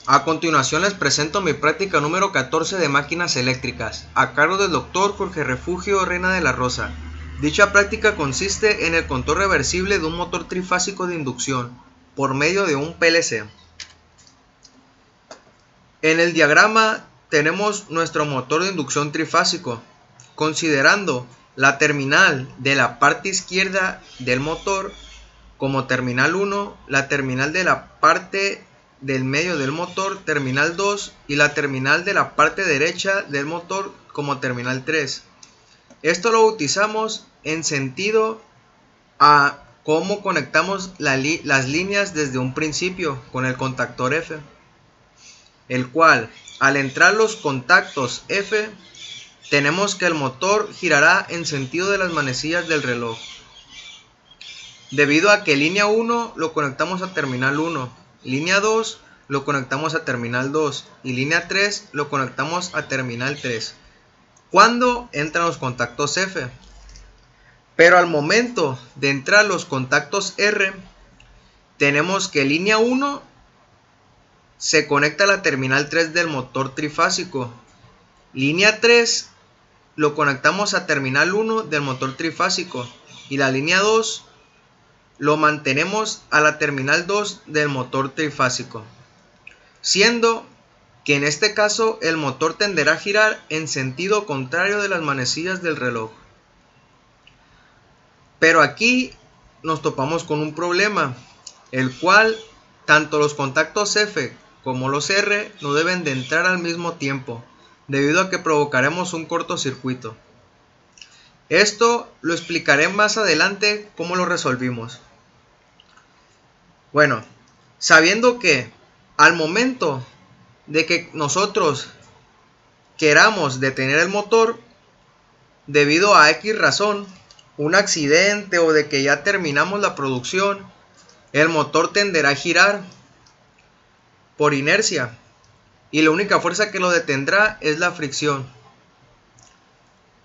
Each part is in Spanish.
A continuación les presento mi práctica número 14 de máquinas eléctricas, a cargo del Dr. Jorge Refugio Reina de la Rosa. Dicha práctica consiste en el control reversible de un motor trifásico de inducción, por medio de un PLC. En el diagrama tenemos nuestro motor de inducción trifásico, considerando la terminal de la parte izquierda del motor como terminal 1, la terminal de la parte del medio del motor, terminal 2, y la terminal de la parte derecha del motor como terminal 3. Esto lo utilizamos en sentido a cómo conectamos las líneas desde un principio con el contactor F, el cual al entrar los contactos F tenemos que el motor girará en sentido de las manecillas del reloj, debido a que línea 1 lo conectamos a terminal 1, línea 2 lo conectamos a terminal 2 y línea 3 lo conectamos a terminal 3 cuando entran los contactos F. Pero al momento de entrar los contactos R, tenemos que línea 1 se conecta a la terminal 3 del motor trifásico, línea 3 lo conectamos a terminal 1 del motor trifásico y la línea 2 lo mantenemos a la terminal 2 del motor trifásico, siendo que en este caso el motor tenderá a girar en sentido contrario de las manecillas del reloj. Pero aquí nos topamos con un problema, el cual tanto los contactos F como los R no deben de entrar al mismo tiempo, debido a que provocaremos un cortocircuito. Esto lo explicaré más adelante cómo lo resolvimos. Bueno, sabiendo que al momento de que nosotros queramos detener el motor, debido a X razón, un accidente o de que ya terminamos la producción, el motor tenderá a girar por inercia y la única fuerza que lo detendrá es la fricción.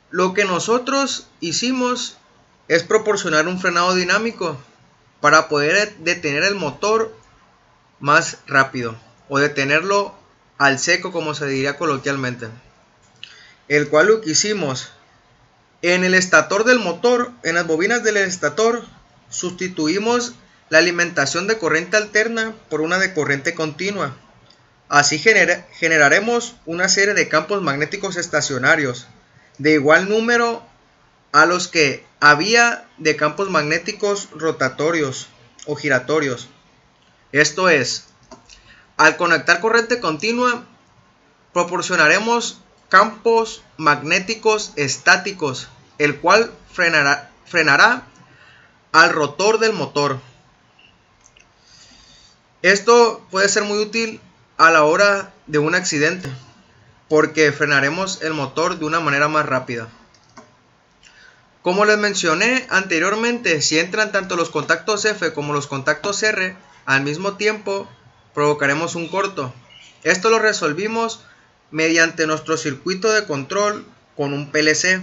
Lo que nosotros hicimos es proporcionar un frenado dinámico para poder detener el motor más rápido o detenerlo al seco, como se diría coloquialmente, el cual lo que hicimos en el estator del motor, en las bobinas del estator, sustituimos la alimentación de corriente alterna por una de corriente continua. Así generaremos una serie de campos magnéticos estacionarios de igual número a los que había de campos magnéticos rotatorios o giratorios. Esto es, al conectar corriente continua, proporcionaremos campos magnéticos estáticos, el cual frenará al rotor del motor. Esto puede ser muy útil a la hora de un accidente, porque frenaremos el motor de una manera más rápida. Como les mencioné anteriormente, si entran tanto los contactos F como los contactos R al mismo tiempo, provocaremos un corto. Esto lo resolvimos mediante nuestro circuito de control con un PLC.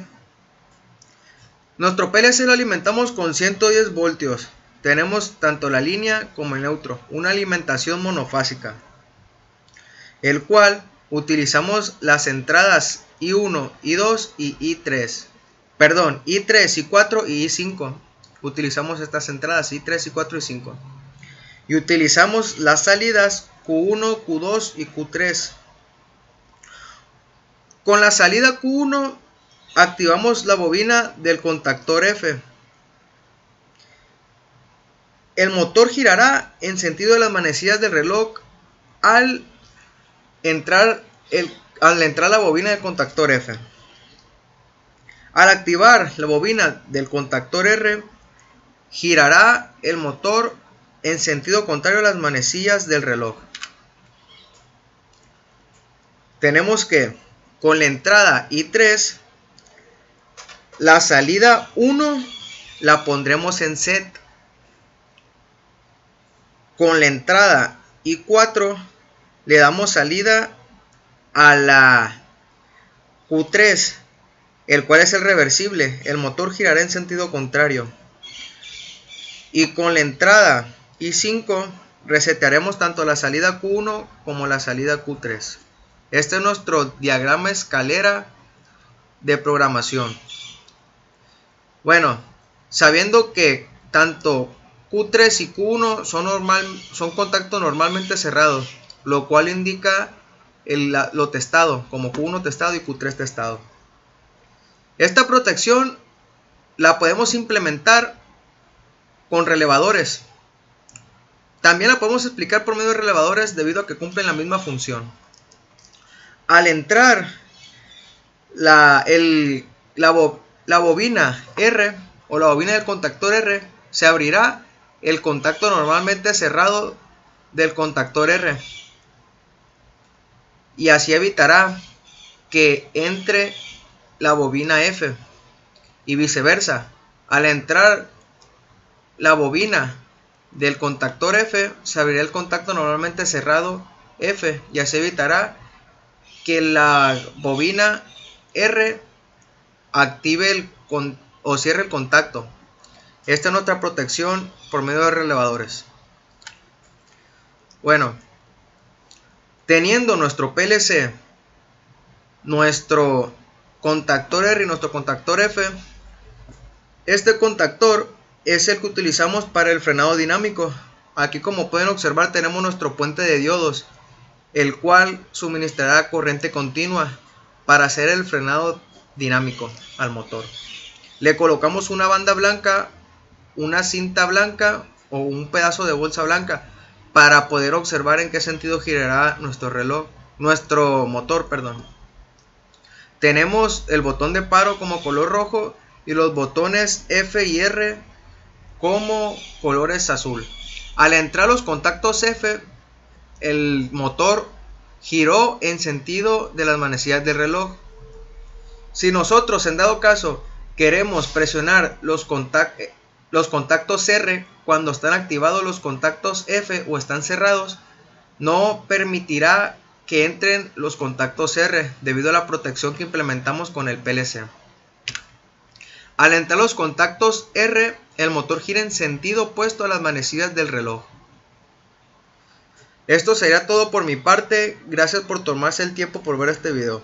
Nuestro PLC lo alimentamos con 110 voltios. Tenemos tanto la línea como el neutro, una alimentación monofásica, el cual utilizamos las entradas I1, I2 y I3. Perdón, I3, I4 y I5. Utilizamos estas entradas I3, I4 y I5. Y utilizamos las salidas Q1, Q2 y Q3. Con la salida Q1 activamos la bobina del contactor F. El motor girará en sentido de las manecillas del reloj al entrar la bobina del contactor F. Al activar la bobina del contactor R, girará el motor en sentido contrario a las manecillas del reloj. Tenemos que con la entrada I3, la salida 1 la pondremos en set. Con la entrada I4 le damos salida a la Q3, el cual es el reversible. El motor girará en sentido contrario. Y con la entrada I5 resetearemos tanto la salida Q1 como la salida Q3. Este es nuestro diagrama escalera de programación. Bueno, sabiendo que tanto Q3 y Q1 son contactos normalmente cerrados, lo cual indica lo testado, como Q1 testado y Q3 testado. Esta protección la podemos implementar con relevadores. También la podemos explicar por medio de relevadores debido a que cumplen la misma función. Al entrar la bobina R o la bobina del contactor R, se abrirá el contacto normalmente cerrado del contactor R, y así evitará que entre la bobina F, y viceversa. Al entrar la bobina del contactor F, se abrirá el contacto normalmente cerrado F, y así evitará que la bobina R active o cierre el contacto. Esta es nuestra protección por medio de relevadores. Bueno, teniendo nuestro PLC, nuestro contactor R y nuestro contactor F, este contactor es el que utilizamos para el frenado dinámico. Aquí, como pueden observar, tenemos nuestro puente de diodos, el cual suministrará corriente continua para hacer el frenado dinámico al motor. Le colocamos una banda blanca, una cinta blanca o un pedazo de bolsa blanca para poder observar en qué sentido girará nuestro motor. Tenemos el botón de paro como color rojo y los botones F y R como colores azul. Al entrar los contactos F, el motor giró en sentido de las manecillas del reloj. Si nosotros, en dado caso, queremos presionar los contactos R cuando están activados los contactos F o están cerrados, no permitirá que entren los contactos R debido a la protección que implementamos con el PLC. Al entrar los contactos R, el motor gira en sentido opuesto a las manecillas del reloj. Esto sería todo por mi parte. Gracias por tomarse el tiempo por ver este video.